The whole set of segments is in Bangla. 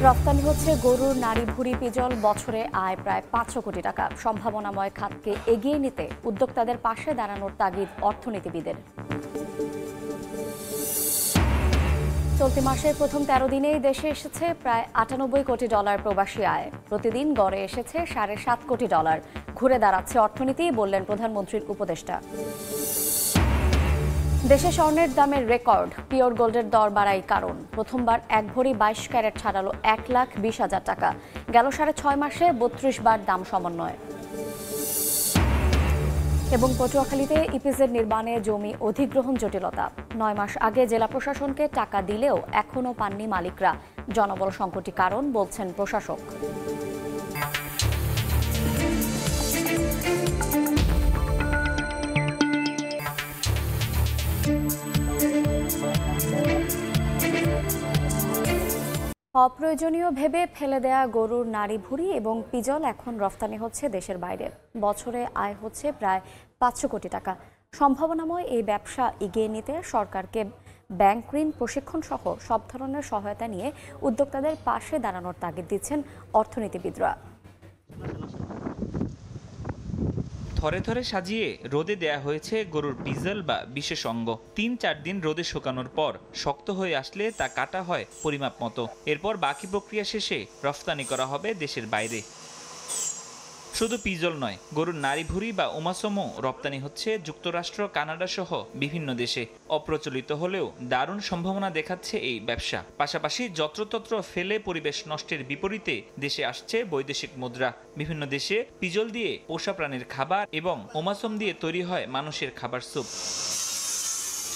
রপ্তানি হচ্ছে গরুর নাড়ি ভুঁড়ি পিজল, বছরে আয় প্রায় 500 কোটি টাকা। সম্ভাবনাময় খাতকে এগিয়ে নিতে উদ্যোক্তাদের পাশে দাঁড়ানোর তাগিদ অর্থনীতিবিদের। চলতি মাসের প্রথম 13 দিনেই দেশে এসেছে প্রায় 98 কোটি ডলার প্রবাসী আয়। প্রতিদিন গড়ে এসেছে $7.5 কোটি। ঘুরে দাঁড়াচ্ছে অর্থনীতি, বললেন প্রধানমন্ত্রীর উপদেষ্টা। দেশে স্বর্ণের দামের রেকর্ড, পিওর গোল্ডের দর বাড়াই কারণ। প্রথমবার 1 ভরি 22 ক্যারেট ছাড়ালো 1,20,000 টাকা। গেল 6.5 মাসে 32 বার দাম সমন্বয়। এবং পটুয়াখালীতে ইপিজেড নির্মাণে জমি অধিগ্রহণ জটিলতা। 9 মাস আগে জেলা প্রশাসনকে টাকা দিলেও এখনও পাননি মালিকরা। জনবল সংকটই কারণ, বলছেন প্রশাসক। অপ্রয়োজনীয় ভেবে ফেলে দেয়া গরুর নাড়ি ভুঁড়ি এবং পিজল এখন রফতানি হচ্ছে দেশের বাইরে। বছরে আয় হচ্ছে প্রায় 500 কোটি টাকা। সম্ভাবনাময় এই ব্যবসা এগিয়ে নিতে সরকারকে ব্যাংক ঋণ, প্রশিক্ষণ সহ সব ধরনের সহায়তা নিয়ে উদ্যোক্তাদের পাশে দাঁড়ানোর তাগিদ দিচ্ছেন অর্থনীতিবিদরা। থরে থরে সাজিয়ে রোদে দেয়া হয়েছে গরুর পিজল বা বিশেষ অঙ্গ। 3-4 দিন রোদে শুকানোর পর শক্ত হয়ে আসলে তা কাটা হয় পরিমাপ মতো। এরপর বাকি প্রক্রিয়া শেষে রফতানি করা হবে দেশের বাইরে। শুধু পিজল নয়, গরুর নাড়ি ভুঁড়ি বা ওমাসমও রপ্তানি হচ্ছে যুক্তরাষ্ট্র, কানাডা সহ বিভিন্ন দেশে। অপ্রচলিত হলেও দারুণ সম্ভাবনা দেখাচ্ছে এই ব্যবসা। পাশাপাশি যত্রতত্র ফেলে পরিবেশ নষ্টের বিপরীতে দেশে আসছে বৈদেশিক মুদ্রা। বিভিন্ন দেশে পিজল দিয়ে পোষা প্রাণীর খাবার এবং ওমাসম দিয়ে তৈরি হয় মানুষের খাবার স্যুপ।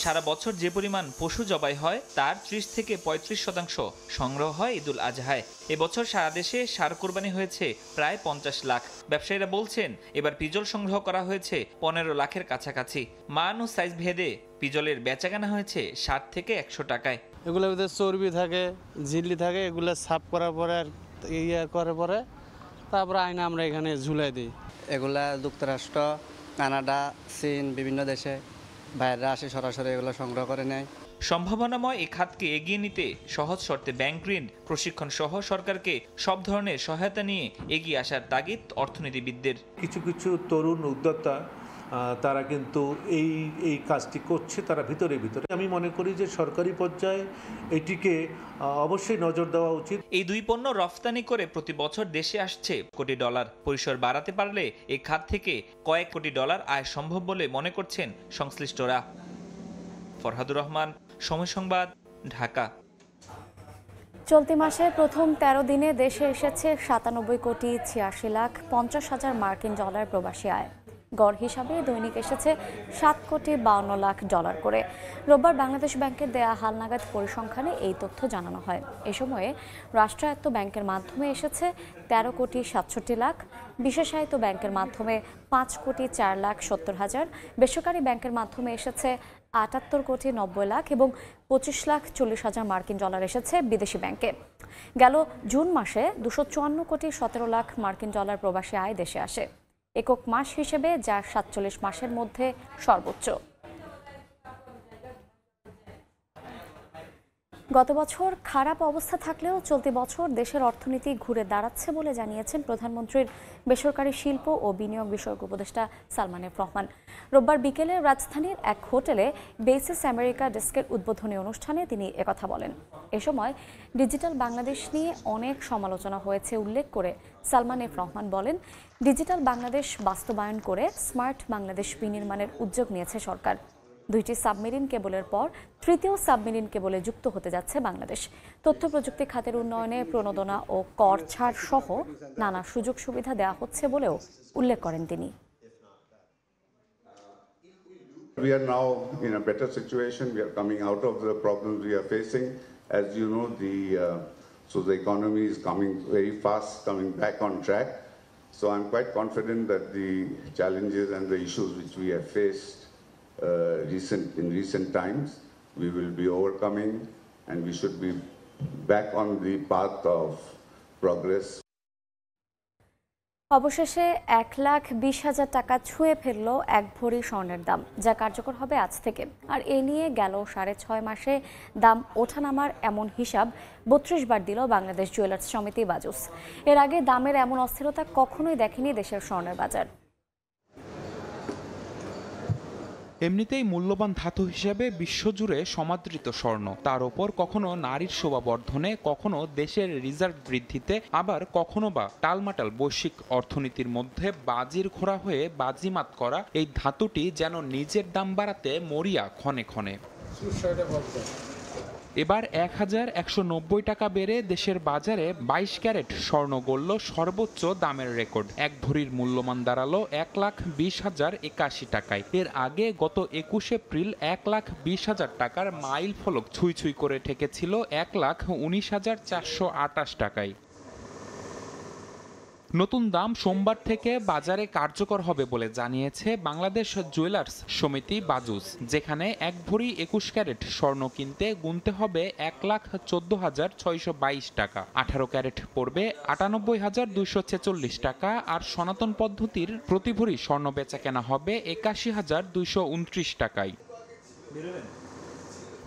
সারা বছর যে পরিমাণ পশু জবাই হয় তার 30 থেকে 35% সংগ্রহ হয় ঈদুল আজহায়। এবছর সারা দেশে ষাঁড় কোরবানি হয়েছে প্রায় 50 লাখ। ব্যবসায়ীরা বলছেন এবার পিজল সংগ্রহ করা হয়েছে 15 লাখের কাছাকাছি। মান ও সাইজ ভেদে পিজলের বেচাকেনা হয়েছে 60 থেকে 100 টাকায়। এগুলোর ভিতরে চর্বি থাকে, ঝিল্লি থাকে, এগুলো সাফ করার পরে আর করার পরে তারপরে আইনা আমরা এখানে ঝুলাই দিই। এগুলা যুক্তরাষ্ট্র, কানাডা, চীন, বিভিন্ন দেশে বাইরেরা আসে, সরাসরি এগুলো সংগ্রহ করে নেয়। সম্ভাবনাময় এই খাতকে এগিয়ে নিতে সহজ শর্তে ব্যাংক ঋণ, প্রশিক্ষণ সহ সরকারকে সব ধরনের সহায়তা নিয়ে এগিয়ে আসার তাগিদ অর্থনীতিবিদদের। কিছু কিছু তরুণ উদ্যোক্তা তারা কিন্তু এই কাজটি করছে তারা ভিতরে। আমি মনে করি যে সরকারি পর্যায়ে এটিকে অবশ্যই নজর দেওয়া উচিত। এই দুই পণ্য রফতানি করে প্রতি বছর দেশে আসছে কোটি ডলার। পরিসর বাড়াতে পারলে এই খাত থেকে কয়েক কোটি ডলার আয় সম্ভব বলে মনে করছেন সংশ্লিষ্টরা। ফরহাদুর রহমান, সময় সংবাদ, ঢাকা। চলতি মাসের প্রথম 13 দিনে দেশে এসেছে 97,86,50,000 মার্কিন ডলার প্রবাসী আয়। গড় হিসাবে দৈনিক এসেছে $7,52,00,000 করে। রোববার বাংলাদেশ ব্যাংকের দেয়া হালনাগাদ পরিসংখ্যানে এই তথ্য জানানো হয়। এ সময়ে রাষ্ট্রায়ত্ত ব্যাংকের মাধ্যমে এসেছে 13,67,00,000, বিশেষায়িত ব্যাংকের মাধ্যমে 5,04,70,000, বেসরকারি ব্যাংকের মাধ্যমে এসেছে 78,90,00,000 এবং 25,40,000 মার্কিন ডলার এসেছে বিদেশি ব্যাংকে। গেল জুন মাসে 254,17,00,000 মার্কিন ডলার প্রবাসী আয় দেশে আসে, একক মাস হিসেবে যা 47 মাসের মধ্যে সর্বোচ্চ। গত বছর খারাপ অবস্থা থাকলেও চলতি বছর দেশের অর্থনীতি ঘুরে দাঁড়াচ্ছে বলে জানিয়েছেন প্রধানমন্ত্রীর বেসরকারি শিল্প ও বিনিয়োগ বিষয়ক উপদেষ্টা সালমান এফ রহমান। রোববার বিকেলে রাজধানীর এক হোটেলে বেসিস আমেরিকা ডেস্কের উদ্বোধনী অনুষ্ঠানে তিনি একথা বলেন। এ সময় ডিজিটাল বাংলাদেশ নিয়ে অনেক সমালোচনা হয়েছে উল্লেখ করে সালমান এফ রহমান বলেন, ডিজিটাল বাংলাদেশ বাস্তবায়ন করে স্মার্ট বাংলাদেশ বিনির্মাণের উদ্যোগ নিয়েছে সরকার। 2টি সাবমেরিন কেবলের পর তৃতীয় সাবমেরিন কেবলে যুক্ত হতে যাচ্ছে বাংলাদেশ। তথ্য প্রযুক্তি খাতের উন্নয়নে প্রণোদনা ও কর ছাড় সহ নানা সুযোগ সুবিধা দেওয়া হচ্ছে বলেও উল্লেখ করেন তিনি। We are now in a better situation. We are coming out of the problems we are facing. As you know, the economy is coming very fast, coming back on track. So I'm quite confident that the challenges and the issues which we have faced in recent times, we will be overcoming, and we should be back on the path of progress. অবশেষে 1,20,000 টাকা ছুঁয়ে ফেলল এক ভরি স্বর্ণের দাম, যা কার্যকর হবে আজ থেকে। আর এ নিয়ে গেল 6.5 মাসে দাম ওঠানামার এমন হিসাব 32 বার দিল বাংলাদেশ জুয়েলার্স সমিতি বাজুস। এর আগে দামের এমন অস্থিরতা কখনোই দেখেনি দেশের স্বর্ণের বাজার। এমনিতেই মূল্যবান ধাতু হিসেবে বিশ্বজুড়ে সমাদৃত স্বর্ণ, তার ওপর কখনো নারীর শোভাবর্ধনে, কখনো দেশের রিজার্ভ বৃদ্ধিতে, আবার কখনো বা টালমাটাল বৈশ্বিক অর্থনীতির মধ্যে বাজির ঘোড়া হয়ে বাজিমাত করা এই ধাতুটি যেন নিজের দাম বাড়াতে মরিয়া ক্ষণে ক্ষণে। এবার 1,190 টাকা বেড়ে দেশের বাজারে 22 ক্যারেট স্বর্ণ গড়ল সর্বোচ্চ দামের রেকর্ড। এক ভরির মূল্যমান দাঁড়ালো 1,20,081 টাকায়। এর আগে গত 21 এপ্রিল 1,20,000 টাকার মাইল ফলক ছুঁই ছুঁই করে ঠেকেছিল 1,19,428 টাকায়। নতুন দাম সোমবার থেকে বাজারে কার্যকর হবে বলে জানিয়েছে বাংলাদেশ জুয়েলার্স সমিতি বাজুস, যেখানে এক ভরি 21 ক্যারেট স্বর্ণ কিনতে গুনতে হবে 1,14,622 টাকা, 18 ক্যারেট পড়বে 98,246 টাকা, আর সনাতন পদ্ধতির প্রতি ভরি স্বর্ণ বেচা কেনা হবে 81,229 টাকায়।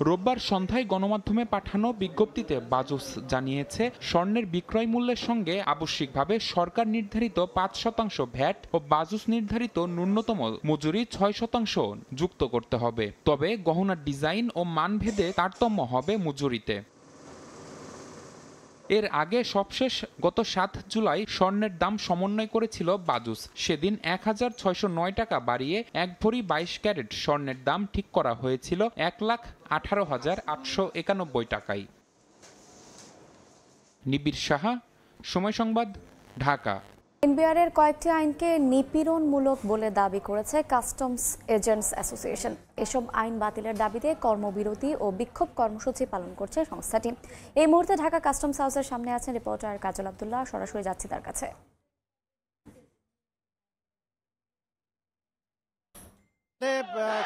রোববার সন্ধ্যায় গণমাধ্যমে পাঠানো বিজ্ঞপ্তিতে বাজুস জানিয়েছে, স্বর্ণের বিক্রয় মূল্যের সঙ্গে আবশ্যিকভাবে সরকার নির্ধারিত 5% ভ্যাট ও বাজুস নির্ধারিত ন্যূনতম মজুরি 6% যুক্ত করতে হবে। তবে গহনার ডিজাইন ও মানভেদে তারতম্য হবে মজুরিতে। এর আগে সবশেষ গত 7 জুলাই স্বর্ণের দাম সমন্বয় করেছিল বাজুস। সেদিন 1,609 টাকা বাড়িয়ে এক ভরি 22 ক্যারেট স্বর্ণের দাম ঠিক করা হয়েছিল 1,18,891 টাকায়। নিবিড় সাহা, সময় সংবাদ, ঢাকা। এনবিআরের কয়েকটি আইনকে নিপীড়নমূলক বলে দাবি করেছে কাস্টমস এজেন্টস অ্যাসোসিয়েশন। এসব আইন বাতিলের দাবিতে কর্মবিরতি ও বিক্ষোভ কর্মসূচি পালন করছে সংস্থাটি। এই মুহূর্তে ঢাকা কাস্টমস হাউসের সামনে আছেন রিপোর্টার কাজল আব্দুল্লাহ। সরাসরি যাচ্ছি তার কাছে।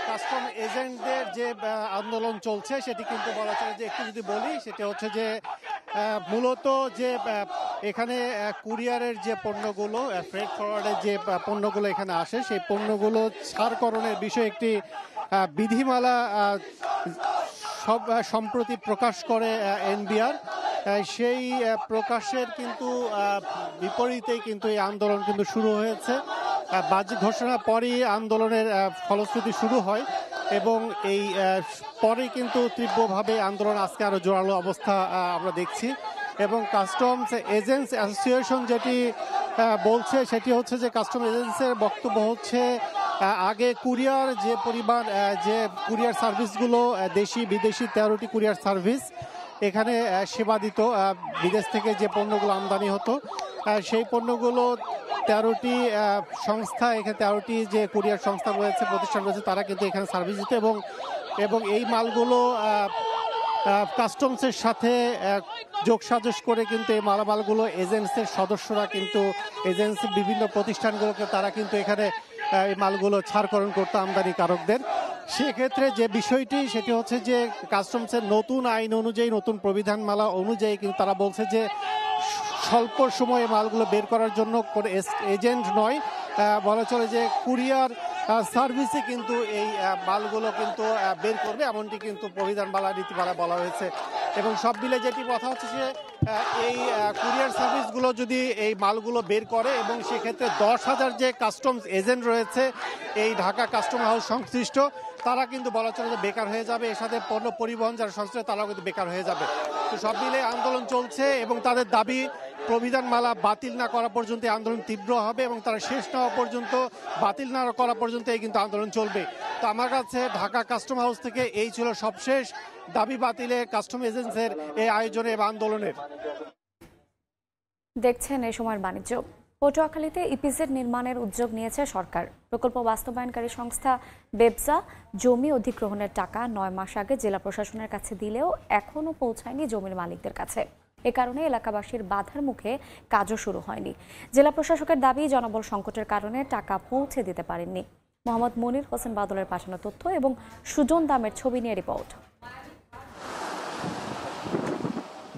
কাস্টম এজেন্টদের যে আন্দোলন চলছে সেটি কিন্তু বলা চলে যে, একটু যদি বলি, সেটা হচ্ছে যে মূলত যে এখানে কুরিয়ারের যে পণ্যগুলো, ফ্রেট ফরওয়ার্ডের যে পণ্যগুলো এখানে আসে, সেই পণ্যগুলো ছাড়করণের বিষয়ে একটি বিধিমালা সম্প্রতি প্রকাশ করে এনবিআর। সেই প্রকাশের কিন্তু বিপরীতেই কিন্তু এই আন্দোলন কিন্তু শুরু হয়েছে। বাজেট ঘোষণার পরই আন্দোলনের ফলশ্রুতি শুরু হয় এবং এই পরেই কিন্তু তীব্রভাবে আন্দোলন আজকে আরো জোরালো অবস্থা আমরা দেখছি। এবং কাস্টমস এজেন্টস অ্যাসোসিয়েশন যেটি বলছে সেটি হচ্ছে যে, কাস্টম এজেন্টসের বক্তব্য হচ্ছে, আগে কুরিয়ার যে পরিমাণ যে কুরিয়ার সার্ভিসগুলো দেশি বিদেশি 13টি কুরিয়ার সার্ভিস এখানে সেবা দিত, বিদেশ থেকে যে পণ্যগুলো আমদানি হতো সেই পণ্যগুলো 13টি সংস্থা, এখানে 13টি যে কুরিয়ার সংস্থা রয়েছে, প্রতিষ্ঠান রয়েছে, তারা কিন্তু এখানে সার্ভিস দিত এবং এই মালগুলো কাস্টমসের সাথে যোগসাজশ করে কিন্তু এই মালামালগুলো এজেন্টসের সদস্যরা কিন্তু এজেন্সি বিভিন্ন প্রতিষ্ঠানগুলোকে তারা কিন্তু এখানে এই মালগুলো ছাড়করণ করতো আমদানিকারকদের। সেক্ষেত্রে যে বিষয়টি সেটি হচ্ছে যে, কাস্টমসের নতুন আইন অনুযায়ী, নতুন প্রবিধানমালা অনুযায়ী কিন্তু তারা বলছে যে স্বল্প সময়ে মালগুলো বের করার জন্য কোনো এজেন্ট নয়, বলা চলে যে কুরিয়ার সার্ভিসে কিন্তু এই মালগুলো কিন্তু বের করবে, এমনটি কিন্তু প্রবিধানমালা নীতিমালা বলা হয়েছে। এবং সব মিলে যেটি কথা হচ্ছে যে, এই কুরিয়ার সার্ভিসগুলো যদি এই মালগুলো বের করে এবং সেক্ষেত্রে 10,000 যে কাস্টমস এজেন্ট রয়েছে এই ঢাকা কাস্টম হাউস সংশ্লিষ্ট, তারা কিন্তু বলা চলে যে বেকার হয়ে যাবে। এর সাথে পণ্য পরিবহন যারা সংশ্লিষ্ট তারাও কিন্তু বেকার হয়ে যাবে। তো সব মিলে আন্দোলন চলছে এবং তাদের দাবি প্রবিধানমালা বাতিল না করা পর্যন্ত আন্দোলন তীব্র হবে এবং তারা শেষ না হওয়া পর্যন্ত, বাতিল না করা পর্যন্ত এই কিন্তু আন্দোলন চলবে। তো আমার কাছে ঢাকা কাস্টম হাউস থেকে এই ছিল সবশেষ দাবি বাতিলে কাস্টম এজেন্সির এই আয়োজনে এবং আন্দোলনের। দেখছেন এই সময়ের বাণিজ্য। পটুয়াখালীতে ইপিজেড নির্মাণের উদ্যোগ নিয়েছে সরকার। প্রকল্প বাস্তবায়নকারী সংস্থা বেবসা জমি অধিগ্রহণের টাকা 9 মাস আগে জেলা প্রশাসনের কাছে দিলেও এখনও পৌঁছায়নি জমির মালিকদের কাছে। এ কারণে এলাকাবাসীর বাধার মুখে কাজও শুরু হয়নি। জেলা প্রশাসকের দাবি, জনবল সংকটের কারণে টাকা পৌঁছে দিতে পারেননি। মোহাম্মদ মনির হোসেন বাদলের পাঠানো তথ্য এবং সুজন দামের ছবি নিয়ে রিপোর্ট।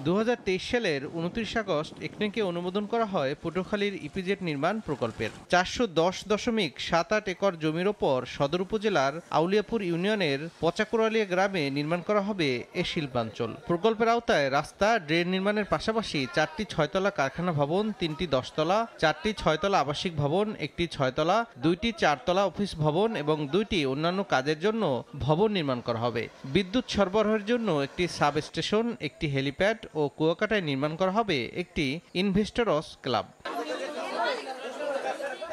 2023 সালের 29 আগস্ট একনেকে অনুমোদন করা হয় পটুয়াখালীর ইপিজেড নির্মাণ প্রকল্পের 410.78 একর জমির ওপর সদর উপজেলার আউলিয়াপুর ইউনিয়নের পচাকুরালিয়া গ্রামে নির্মাণ করা হবে এ শিল্পাঞ্চল। প্রকল্পের আওতায় রাস্তা, ড্রেন নির্মাণের পাশাপাশি 4টি 6তলা কারখানা ভবন, 3টি 10তলা, 4টি 6তলা আবাসিক ভবন, 1টি 6তলা, 2টি 4তলা অফিস ভবন এবং 2টি অন্যান্য কাজের জন্য ভবন নির্মাণ করা হবে। বিদ্যুৎ সরবরাহের জন্য একটি সাব স্টেশন, একটি হেলিপ্যাড ও কুয়াকাটায় নির্মাণ করা হবে একটি ইনভেস্টরস ক্লাব।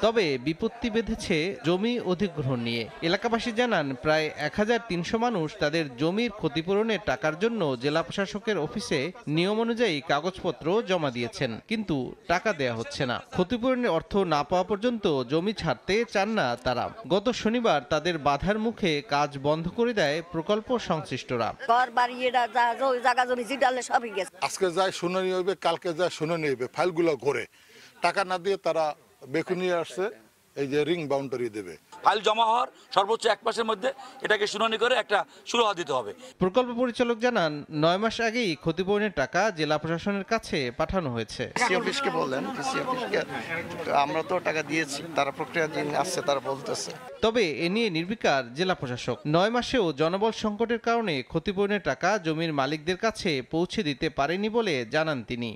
তবে বিপত্তি বেঁধেছে জমি অধিগ্রহণ নিয়ে। এলাকাবাসী জানান প্রায় 1300 মানুষ তাদের জমির ক্ষতিপূরণের টাকার জন্য জেলা প্রশাসকের অফিসে নিয়ম অনুযায়ী কাগজপত্র জমা দিয়েছেন, কিন্তু টাকা দেয়া হচ্ছে না। ক্ষতিপূরণের অর্থ না পাওয়া পর্যন্ত জমি ছাড়তে চান না তারা। গত শনিবার তাদের বাধার মুখে কাজ বন্ধ করে দেয় প্রকল্প সংশ্লিষ্টরা। আজকে যায় শুনানি হইবে, কালকে যায় শুনানি হইবে, ফাইলগুলো ঘরে টাকা না দিয়ে তারা বেকুনি আসছে, এই যে রিং বাউন্ডারি দেবে। ফাইল জমা হওয়ার সর্বোচ্চ 1 মাসের মধ্যে এটাকে শুনানি করে একটা সুরাহা দিতে হবে। প্রকল্প পরিচালক জানান 9 মাস আগেই ক্ষতিপূরণের টাকা জেলা প্রশাসনের কাছে পাঠানো হয়েছে। অফিসকে বললেন, আমরা তো টাকা দিয়েছি, তারা প্রক্রিয়াধীন আসছে তারা বলতেছে। তবে এ নিয়ে নির্বিকার জেলা প্রশাসক। 9 মাসেও জনবল সংকটের কারণে ক্ষতিপূরণের টাকা জমির মালিকদের কাছে পৌঁছে দিতে পারেনি বলে জানান তিনি।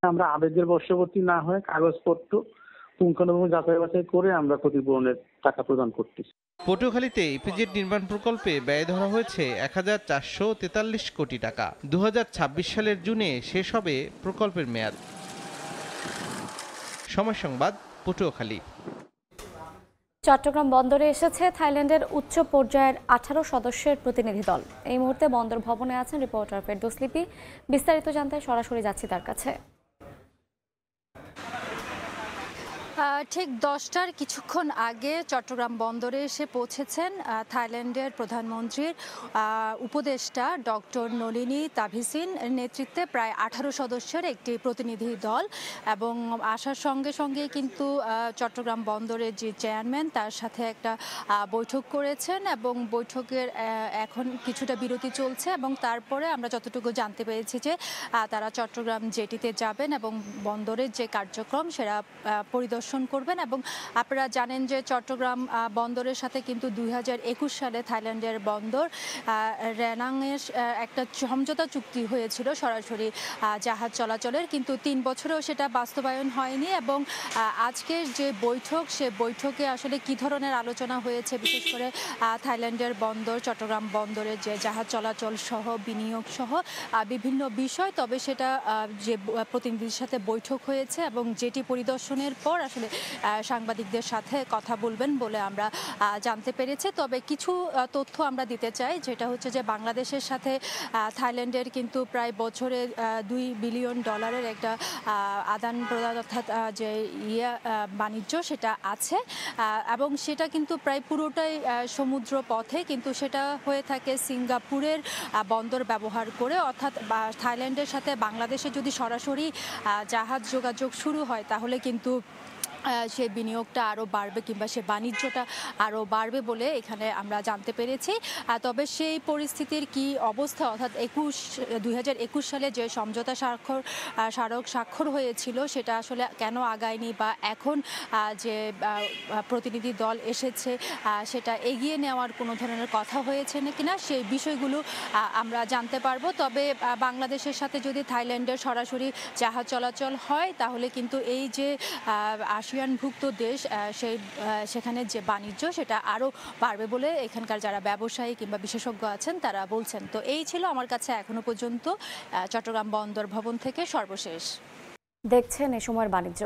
আমরা আবেগের বশবর্তী না হয়ে কাগজপত্র পুঙ্খানুপুঙ্খ যাচাই বাছাই করে আমরা ক্ষতিপূরণের টাকা প্রদান করতেছি। পটুয়াখালীতে ইপিজেড নির্মাণ প্রকল্পে ব্যয় ধরা হয়েছে 1443 কোটি টাকা। 2026 সালের জুনে শেষ হবে প্রকল্পের মেয়াদ। সময় সংবাদ, পটুয়াখালী। চট্টগ্রাম বন্দরে এসেছে থাইল্যান্ডের উচ্চ পর্যায়ের 18 সদস্যের প্রতিনিধি দল। এই মুহূর্তে বন্দর ভবনে আছেন রিপোর্টার ফেরদৌস লিপি। বিস্তারিত জানতে সরাসরি যাচ্ছি তার কাছে। ঠিক 10টার কিছুক্ষণ আগে চট্টগ্রাম বন্দরে এসে পৌঁছেছেন থাইল্যান্ডের প্রধানমন্ত্রীর উপদেষ্টা ডক্টর নলিনী তাভিসিন নেতৃত্বে প্রায় 18 সদস্যের একটি প্রতিনিধি দল, এবং আসার সঙ্গে সঙ্গে কিন্তু চট্টগ্রাম বন্দরের যে চেয়ারম্যান তার সাথে একটা বৈঠক করেছেন, এবং বৈঠকের এখন কিছুটা বিরতি চলছে, এবং তারপরে আমরা যতটুকু জানতে পেরেছি যে তারা চট্টগ্রাম জেটিতে যাবেন এবং বন্দরের যে কার্যক্রম সেটা পরিদর্শন করবেন। এবং আপনারা জানেন যে চট্টগ্রাম বন্দরের সাথে কিন্তু 2021 সালে থাইল্যান্ডের বন্দর রেনাংয়ের একটা সমঝোতা চুক্তি হয়েছিল সরাসরি জাহাজ চলাচলের, কিন্তু 3 বছরেও সেটা বাস্তবায়ন হয়নি। এবং আজকের যে বৈঠক, সে বৈঠকে আসলে কি ধরনের আলোচনা হয়েছে, বিশেষ করে থাইল্যান্ডের বন্দর, চট্টগ্রাম বন্দরের যে জাহাজ চলাচল সহ বিনিয়োগ সহ বিভিন্ন বিষয়, তবে সেটা যে প্রতিনিধির সাথে বৈঠক হয়েছে এবং যেটি পরিদর্শনের পর আসলে সাংবাদিকদের সাথে কথা বলবেন বলে আমরা জানতে পেরেছি। তবে কিছু তথ্য আমরা দিতে চাই, যেটা হচ্ছে যে বাংলাদেশের সাথে থাইল্যান্ডের কিন্তু প্রায় বছরে $2 বিলিয়ন একটা আদান প্রদান অর্থাৎ যে বাণিজ্য সেটা আছে, এবং সেটা কিন্তু প্রায় পুরোটাই সমুদ্র পথে, কিন্তু সেটা হয়ে থাকে সিঙ্গাপুরের বন্দর ব্যবহার করে। অর্থাৎ থাইল্যান্ডের সাথে বাংলাদেশে যদি সরাসরি জাহাজ যোগাযোগ শুরু হয় তাহলে কিন্তু সে বিনিয়োগটা আরও বাড়বে কিংবা সে বাণিজ্যটা আরও বাড়বে বলে এখানে আমরা জানতে পেরেছি। তবে সেই পরিস্থিতির কি অবস্থা, অর্থাৎ 2021 সালে যে সমঝোতা স্মারক স্বাক্ষর হয়েছিল সেটা আসলে কেন আগায়নি, বা এখন যে প্রতিনিধি দল এসেছে সেটা এগিয়ে নেওয়ার কোনো ধরনের কথা হয়েছে কিনা, সেই বিষয়গুলো আমরা জানতে পারবো। তবে বাংলাদেশের সাথে যদি থাইল্যান্ডের সরাসরি জাহাজ চলাচল হয় তাহলে কিন্তু এই যে আসিয়ানভুক্ত দেশ সেখানে যে বাণিজ্য সেটা আরও বাড়বে বলে এখানকার যারা ব্যবসায়ী কিংবা বিশেষজ্ঞ আছেন তারা বলছেন। তো এই ছিল আমার কাছে এখনো পর্যন্ত চট্টগ্রাম বন্দর ভবন থেকে সর্বশেষ। দেখছেন এ সময়ের বাণিজ্য।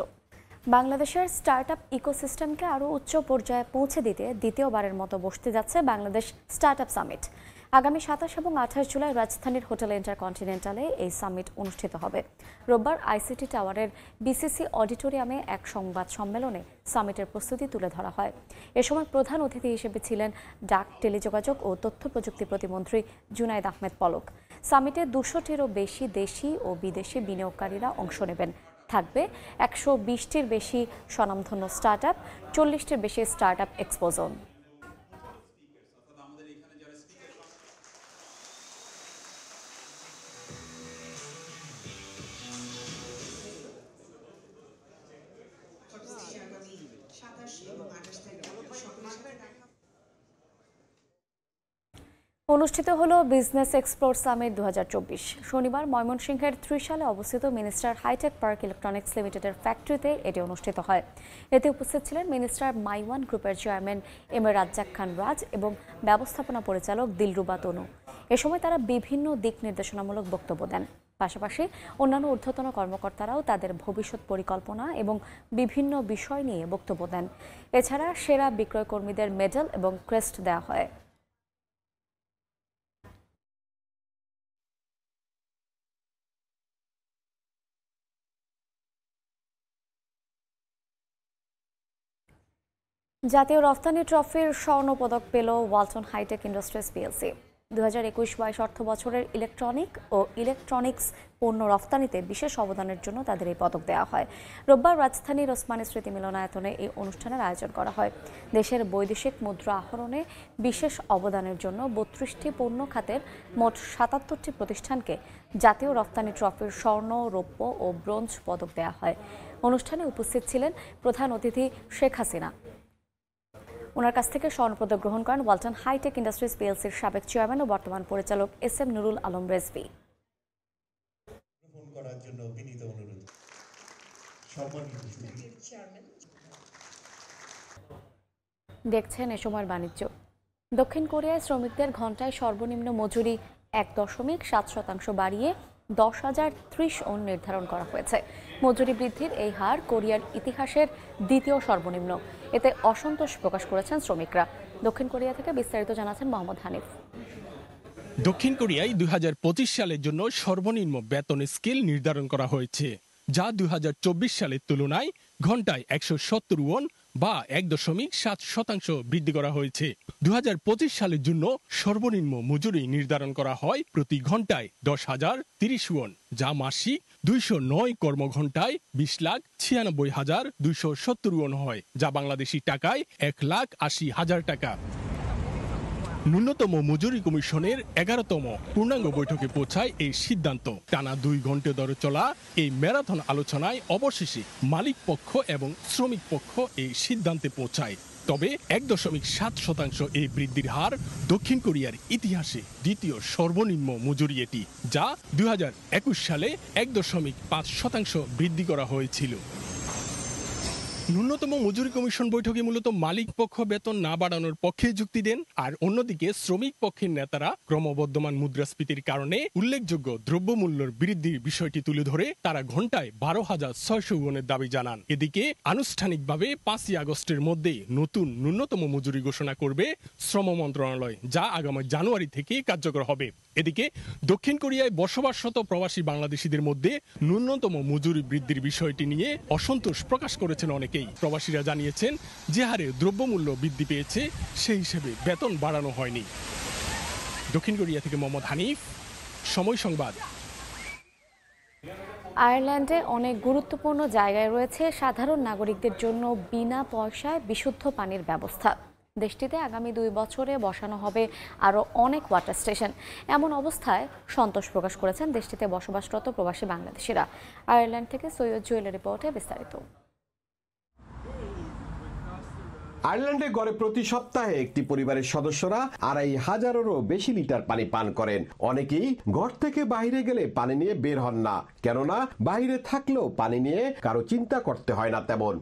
বাংলাদেশের স্টার্টআপ ইকোসিস্টেমকে আরও উচ্চ পর্যায়ে পৌঁছে দিতে দ্বিতীয়বারের মতো বসতে যাচ্ছে বাংলাদেশ স্টার্টআপ সামিট। আগামী 27 এবং 28 জুলাই রাজধানীর হোটেল ইন্টারকন্টিনেন্টালে এই সামিট অনুষ্ঠিত হবে। রোববার আইসিটি টাওয়ারের বিসিসি অডিটোরিয়ামে এক সংবাদ সম্মেলনে সামিটের প্রস্তুতি তুলে ধরা হয়। এ সময় প্রধান অতিথি হিসেবে ছিলেন ডাক, টেলিযোগাযোগ ও তথ্য প্রযুক্তি প্রতিমন্ত্রী জুনাইদ আহমেদ পলক। সামিটে 200টিরও বেশি দেশি ও বিদেশি বিনিয়োগকারীরা অংশ নেবেন। থাকবে 120টির বেশি স্বনামধন্য স্টার্টআপ, 40টির বেশি স্টার্টআপ এক্সপোজোন। অনুষ্ঠিত হলো বিজনেস এক্সপ্লোর সামিট 2024। শনিবার ময়মনসিংহের ত্রিশালে অবস্থিত মিনিস্টার হাইটেক পার্ক ইলেকট্রনিক্স লিমিটেডের ফ্যাক্টরিতে এটি অনুষ্ঠিত হয়। এতে উপস্থিত ছিলেন মিনিস্টার মাইওয়ান গ্রুপের চেয়ারম্যান এম এ রাজ্জাক খান রাজ এবং ব্যবস্থাপনা পরিচালক দিলরুবা তনু। এ সময় তারা বিভিন্ন দিক নির্দেশনামূলক বক্তব্য দেন। পাশাপাশি অন্যান্য ঊর্ধ্বতন কর্মকর্তারাও তাদের ভবিষ্যৎ পরিকল্পনা এবং বিভিন্ন বিষয় নিয়ে বক্তব্য দেন। এছাড়া সেরা বিক্রয় কর্মীদের মেডেল এবং ক্রেস্ট দেওয়া হয়। জাতীয় রফতানি ট্রফির স্বর্ণপদক পেল ওয়ালটন হাইটেক ইন্ডাস্ট্রিজ পিএলসি। 2021-22 অর্থ বছরের ইলেকট্রনিক ও ইলেকট্রনিক্স পণ্য রফতানিতে বিশেষ অবদানের জন্য তাদের এই পদক দেওয়া হয়। রোববার রাজধানীর ওসমানী স্মৃতি মিলনায়তনে এই অনুষ্ঠানের আয়োজন করা হয়। দেশের বৈদেশিক মুদ্রা আহরণে বিশেষ অবদানের জন্য 32টি পণ্য খাতের মোট 77টি প্রতিষ্ঠানকে জাতীয় রফতানি ট্রফির স্বর্ণ, রৌপ্য ও ব্রোঞ্জ পদক দেওয়া হয়। অনুষ্ঠানে উপস্থিত ছিলেন প্রধান অতিথি শেখ হাসিনা। ওনার কাছ থেকে স্বর্ণপদক গ্রহণ করেন ওয়ালটন হাইটেক ইন্ডাস্ট্রিজ পিএলসির সাবেক চেয়ারম্যান ও বর্তমান পরিচালক এস এম নুরুল আলম রেজভী। দেখছেন এ সময়ের বাণিজ্য। দক্ষিণ কোরিয়ায় শ্রমিকদের ঘণ্টায় সর্বনিম্ন মজুরি 1.7% বাড়িয়ে 10,030 ওন নির্ধারণ করা হয়েছে। মজুরি বৃদ্ধির এই হার কোরিয়ার ইতিহাসের দ্বিতীয় সর্বনিম্ন। এতে অসন্তোষ প্রকাশ করেছেন শ্রমিকরা। দক্ষিণ কোরিয়া থেকে বিস্তারিত জানাচ্ছেন মোহাম্মদ হানিফ। দক্ষিণ কোরিয়ায় 2025 সালের জন্য সর্বনিম্ন বেতন স্কেল নির্ধারণ করা হয়েছে, যা 2024 সালের তুলনায় ঘন্টায় 170 ওন বা 1.7% বৃদ্ধি করা হয়েছে। 2025 সালের জন্য সর্বনিম্ন মজুরি নির্ধারণ করা হয় প্রতি ঘন্টায় 10,030 ওন, যা মাসিক 209 কর্মঘণ্টায় 20,96,270 ওন হয়, যা বাংলাদেশি টাকায় 1,80,000 টাকা। ন্যূনতম মজুরি কমিশনের 11তম পূর্ণাঙ্গ বৈঠকে পৌঁছায় এই সিদ্ধান্ত। টানা 2 ঘন্টা ধরে চলা এই ম্যারাথন আলোচনায় অবশেষে মালিক পক্ষ এবং শ্রমিক পক্ষ এই সিদ্ধান্তে পৌঁছায়। তবে 1.7% এই বৃদ্ধির হার দক্ষিণ কোরিয়ার ইতিহাসে দ্বিতীয় সর্বনিম্ন মজুরি এটি, যা 2021 সালে 1.5% বৃদ্ধি করা হয়েছিল। ন্যূনতম মজুরি কমিশন বৈঠকে মূলত মালিক পক্ষ বেতন না বাড়ানোর পক্ষে যুক্তি দেন, আর অন্যদিকে শ্রমিক পক্ষের নেতারা ক্রমবর্ধমান মুদ্রাস্ফীতির কারণে উল্লেখযোগ্য দ্রব্যমূল্যের বৃদ্ধির বিষয়টি তুলে ধরে তারা ঘন্টায় 12,600 ওনের দাবি জানান। এদিকে আনুষ্ঠানিকভাবে 5 আগস্টের মধ্যে নতুন ন্যূনতম মজুরি ঘোষণা করবে শ্রম মন্ত্রণালয়, যা আগামী জানুয়ারি থেকে কার্যকর হবে। এদিকে দক্ষিণ কোরিয়ায় বসবাসরত প্রবাসী বাংলাদেশিদের মধ্যে ন্যূনতম মজুরি বৃদ্ধির বিষয়টি নিয়ে অসন্তোষ প্রকাশ করেছেন অনেকেই। প্রবাসীরা জানিয়েছেন যে হারে দ্রব্যমূল্য বৃদ্ধি পেয়েছে সেই হিসেবে বেতন বাড়ানো হয়নি। দক্ষিণ কোরিয়া থেকে মোহাম্মদ হানিফ, সময় সংবাদ। আয়ারল্যান্ডে অনেক গুরুত্বপূর্ণ জায়গায় রয়েছে সাধারণ নাগরিকদের জন্য বিনা পয়সায় বিশুদ্ধ পানির ব্যবস্থা। দেশটিতে আগামী 2 বছরে বসানো হবে আরও অনেক ওয়াটার স্টেশন। এমন অবস্থায় সন্তোষ প্রকাশ করেছেন দেশটিতে বসবাসরত প্রবাসী বাংলাদেশিরা। আয়ারল্যান্ড থেকে সৈয়দ জুয়েলের রিপোর্টে বিস্তারিত। আয়ারল্যান্ডে গড়ে প্রতি সপ্তাহে একটি পরিবারের সদস্যরা 2,500-এরও বেশি লিটার পানি পান করেন। অনেকেই ঘর থেকে বাইরে গেলে পানি নিয়ে বের হন না, কেননা বাইরে থাকলেও পানি নিয়ে কারো চিন্তা করতে হয় না তেমন।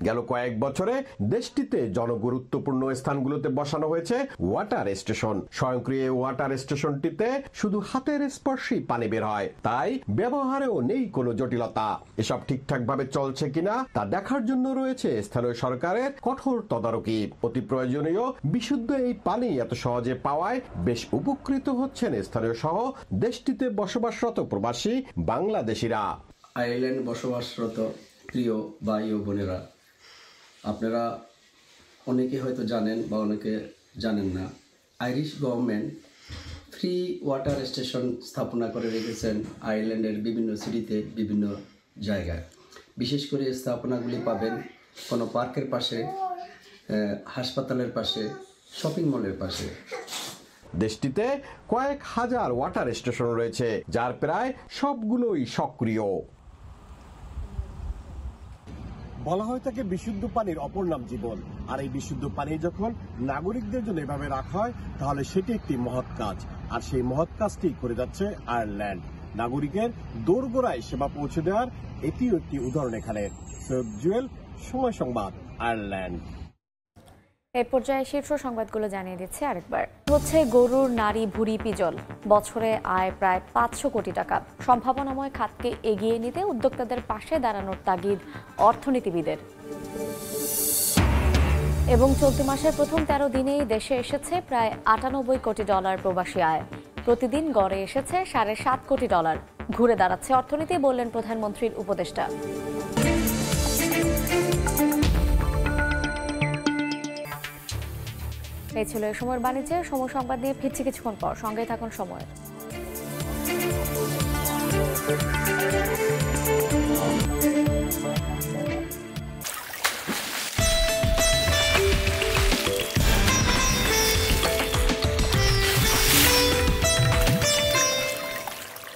গেল কয়েক বছরে দেশটিতে জনগুরুত্বপূর্ণ স্থানগুলোতে বসানো হয়েছে ওয়াটার স্টেশন। স্বয়ংক্রিয় ওয়াটার স্টেশনটিতে শুধু হাতের স্পর্শেই পানি বের হয়, তাই ব্যবহারেও নেই কোনো জটিলতা। এসব ঠিকঠাকভাবে চলছে কিনা তা দেখার জন্য রয়েছে স্থানীয় সরকারের কঠোর তদারকি। অতি প্রয়োজনীয় বিশুদ্ধ এই পানি এত সহজে পাওয়ায় বেশ উপকৃত হচ্ছেন স্থানীয় সহ দেশটিতে বসবাসরত প্রবাসী বাংলাদেশিরা। আয়ারল্যান্ড বসবাসরত প্রিয় ভাই ও বোনেরা, আপনারা অনেকে হয়তো জানেন বা অনেকে জানেন না, Irish government free water station স্থাপনা করে রেখেছেন আয়ারল্যান্ডের বিভিন্ন সিটিতে, বিভিন্ন জায়গায়। বিশেষ করে স্থাপনাগুলি পাবেন কোনো পার্কের পাশে, হাসপাতালের পাশে, শপিং মলের পাশে। দেশটিতে কয়েক হাজার ওয়াটার স্টেশন রয়েছে, যার প্রায় সবগুলোই সক্রিয়। বলা হয় থাকে বিশুদ্ধ পানির অপর নাম জীবন। আর এই বিশুদ্ধ পানি যখন নাগরিকদের জন্য এভাবে রাখা হয় তাহলে সেটি একটি মহৎ কাজ। আর সেই মহৎ কাজটি করে যাচ্ছে আয়ারল্যান্ড। নাগরিকের দোরগোড়ায় সেবা পৌঁছে দেওয়ার এটিও একটি উদাহরণ এখানে। সৈয়দ জুয়েল, সময় সংবাদ, আয়ারল্যান্ড। এই পর্যায়ে শীর্ষ সংবাদগুলো জানিয়ে দিচ্ছে আরেকবার। হচ্ছে গরুর নারী ভুঁড়ি পিজল, বছরে আয় প্রায় 500 কোটি টাকা। সম্ভাবনাময় খাতকে এগিয়ে নিতে উদ্যোক্তাদের পাশে দাঁড়ানোর তাগিদ অর্থনীতিবিদের। এবং চলতি মাসের প্রথম 13 দিনেই দেশে এসেছে প্রায় $98 কোটি প্রবাসী আয়। প্রতিদিন গড়ে এসেছে $7.5 কোটি। ঘুরে দাঁড়াচ্ছে অর্থনীতি, বললেন প্রধানমন্ত্রীর উপদেষ্টা। এই ছিল এই সময়ের বাণিজ্যের সময় সংবাদ নিয়ে ফিরছি কিছুক্ষণ পর। সঙ্গেই থাকুন সময়।